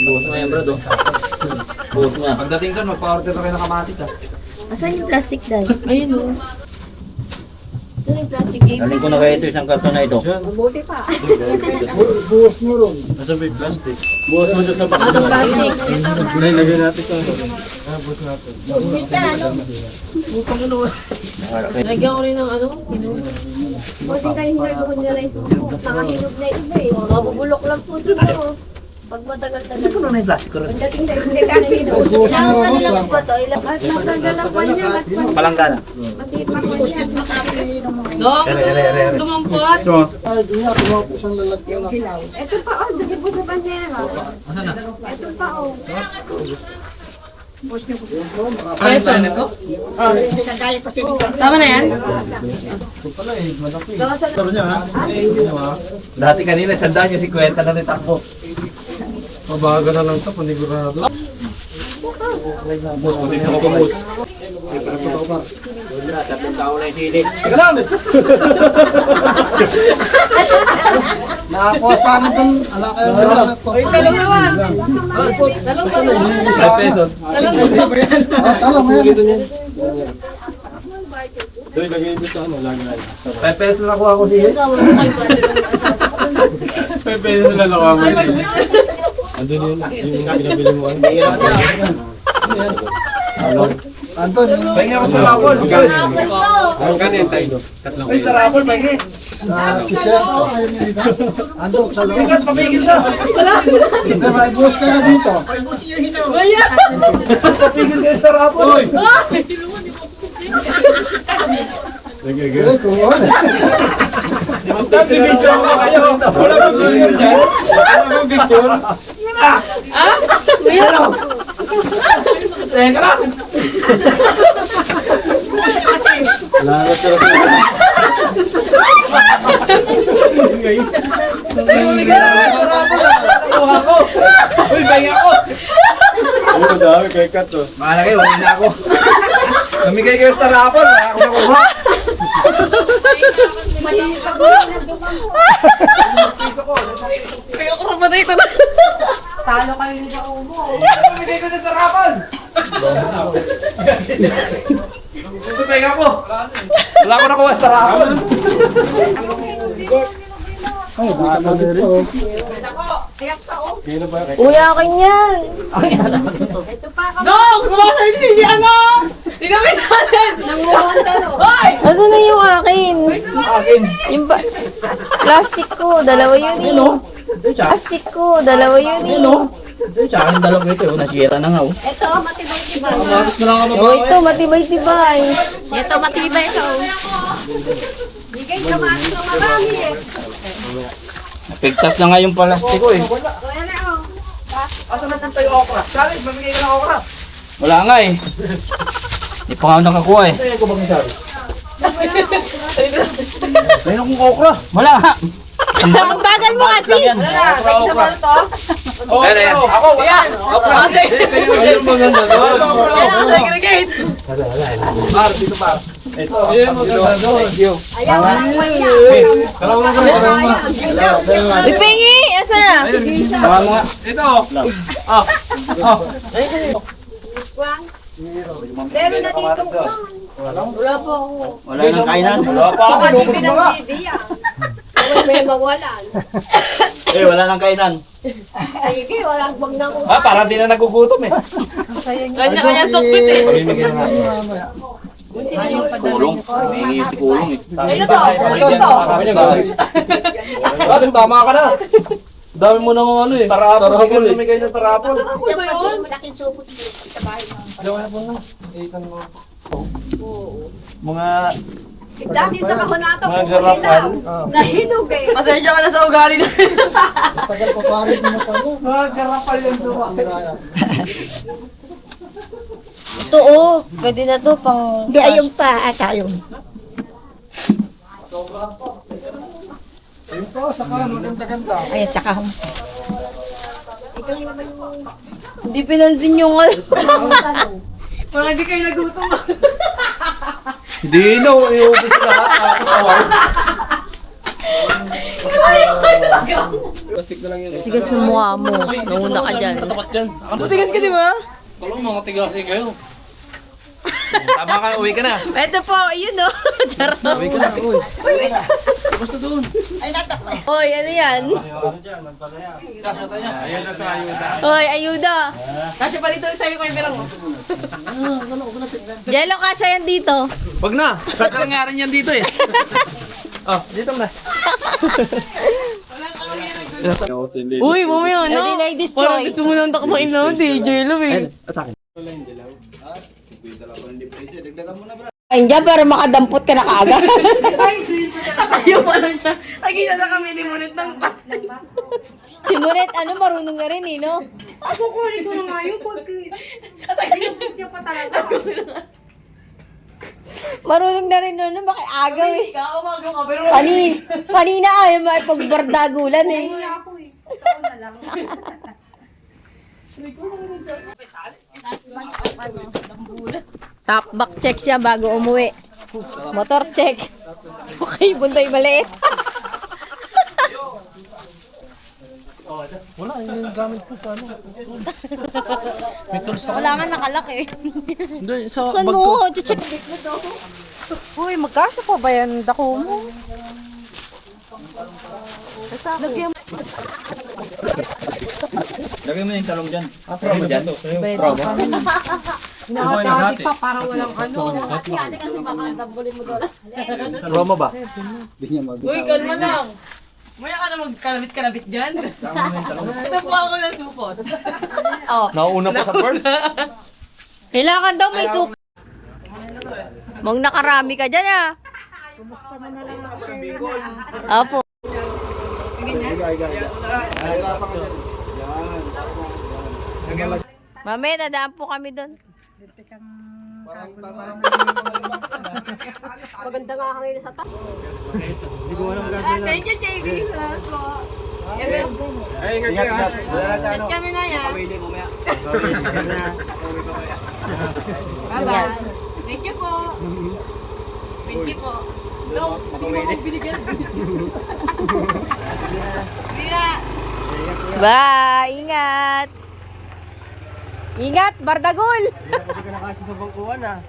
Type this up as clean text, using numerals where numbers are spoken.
Buhos mo yan, bro. Buhos mo yan. Pagdating doon, magpa-order na kayo ng kamatis ah. Asan yung plastic dye? Ayun o. Ito yung plastic game. Galing ko na kayo ito, isang karton na ito. Mabuti pa. Buhos mo ron. Nasa may plastic. Buhos mo dyan sa Ito plastic. Lagyan natin sa ano. Buhos natin. Lagyan ko rin ng ano, hinog. Buti kayo hinog ko niya rice. Nakahinog na iba eh. Mabubulok lang po ito. Pag matagal-tagal. Ano na yung plastic ko rin? Pagdating na hindi ka nahinog. Buhos mo Ilang ron. ano lang ba ito? At matagal lang pa niya. Palanggana. Matipak ko niya. Dok, gusto mo lumampot? Ay, di nga, tumawag ko siyang lalagyan na. Ito pa oh, dali po sa banyera. Ito pa oh. Peso. Tama na yan? Ito pala eh, malaki. Taro niya ha? Dati kanina, sandaan niya 50 na rin takbo. Mabaga na lang ito, panigurado. Buhos mo din ako buhos. Tatlong tao na yung sili. Teka lang! Nakakuha sana doon. Ala kayo na. Ay, talong naman. Talong pa naman. 5 pesos. Talong Talong ngayon. Doy, lagay dito sa ano, lagay na. 5 pesos na nakuha ko siya. 5 pesos na nakuha ko siya. Andun yun, yung pinabili mo. Anton, Pahinga ako sa rapol. Ang ganyan tayo. Ay, sa rapol, pahinga. Kisya. Anton, sa loob. Papigil ka. Hindi, may buhos ka na dito. Papigil ka sa rapol. Eh, tuwan eh. Tapos i-video ko kayo. Wala bang picture dyan? Wala bang picture? Teka lang. Lalo siya. Nakuha ko. Uy, pahinga ako. Ano dami kay Kato. Mahala kayo, huwag na ako. Namigay kayo sa rapol. Wala ako nakuha. Kaya ko raman ito na. Talo kayo ni sa umo. Namigay ko na sa rapol. Gusto pahinga ko. Wala ko nakuha sa rapol. Ay, baka na rin. Uy, akin yan. No! Gusto mo sa hindi si ano? Hindi kami sa atin! Hoy! Ano na yung akin? Akin. Yung plastic ko, dalawa yun eh. Plastic ko, dalawa yun eh. Sa akin dalawang ito, nasira na nga. Ito, matibay-tibay. Matos na lang ako Oh, ito, matibay-tibay. Ito matibay ito. Bigay ka maano ng marami eh. Pigtas na nga yung plastic ko eh. Wala na oh. Asa na tayo okra? Sabi, mamigay ka ng okra. Wala nga eh. Hindi pa nga ako nakakuha eh. Sa'yo ko bang sabi? Mayroon kong okra. Wala nga. Ang bagal mo kasi. Okra, okra. Okra. Ako, wala. Okra. Ayun maganda. Segregate! Par, dito par. Ito. Ayun maganda doon. Ayan, Kalaw na. Ipingi, asa na? Tawa mo nga. Ito. Ah. Ah. Pero na dito ko. Wala po ako. Wala nang kainan. Wala pa ako. Baka di Lubos mo nga. pinag-bibiyak. May mawalan. Eh, wala nang kainan. Sige, walang bang na ko. Ah, parang di na nagugutom eh. Kanya-kanya sukbit eh. Pamimigay na nga. Kulong. May si kulong eh. Ayun to, Tama ka na. Dami mo nang ano eh. Tarapol. Lumigay niya tarapol. Malaking supot sa bahay mo. Mga Dahil sa kahunato Mga ko garapan. nahinog eh. Pasensya ka na sa ugali na. Tagal pa pare mo pa rin. Mga garapal yung duwa. Ito oh, pwede na to pang... Hindi, ayun pa, ayun. Ayun pa, saka maganda-ganda. Ayun, tsaka hum. Hindi pinansin yung ano. Parang hindi kayo nagutom. Hindi no, iubos lahat. plastic na lang yun. Tigas ng mukha mo. Nauna ka dyan. Tatapat dyan. Matigas ka, di ba? Kala mo mga tigasin kayo. Tama ka, uwi ka na. Ito po, yun o. Charot. Uwi ka na. Uy. Basta doon. Oy, ano yan? Kasya tayo. Ayan na tayo. Oy, ayuda. Kasya pa dito sa'yo ko yung perang mo. Jello, kasya yan dito. Wag na. Sakal nga rin yan dito eh. Oh, dito na. Uy, mamaya ano? Ready ladies Parang choice. gusto mo nang takmain na di Jello eh. Sa akin. Ayun dyan, para makadampot ka na kaagad. Ayaw pa lang siya. Nakita na kami ni Munit ng plastic. Si Muret, ano, marunong na rin eh, no? Kukunin ko na nga yung pagkain niya pa talaga. Marunong na rin nun, makiagaw eh. Umaga ka, pero Kanina ayaw maipagbardagulan eh. Top back check siya bago umuwi. Motor check. Okay, bunday maliit. Wala, yun yung gamit ko sa ano. May tools sa Wala nga nakalak eh. Hindi, sa Saan bag ko. mo? Check. Uy, magkasya pa ba yan? Dako mo. Lagay mo yung talong dyan. Promo dyan. Nakakati pa, parang walang ano. Roma ba? Uy, kalma lang. Maya ka na magkalabit-kalabit dyan. Ito po ako ng supot. Nauuna pa sa first. Kailangan daw may soup. Mong nakarami ka dyan ah. Apo. Mami, nadaan po kami doon. Maganda nga kami sa taas. Thank you, JB. Ay, ingat ka. Ingat kami na yan. Bye-bye. Thank you po. Thank you po. No, binigyan. Hindi na. Bye! Ingat! Ingat! Bardagol! Hindi ka nakasya sa bangkuan ah.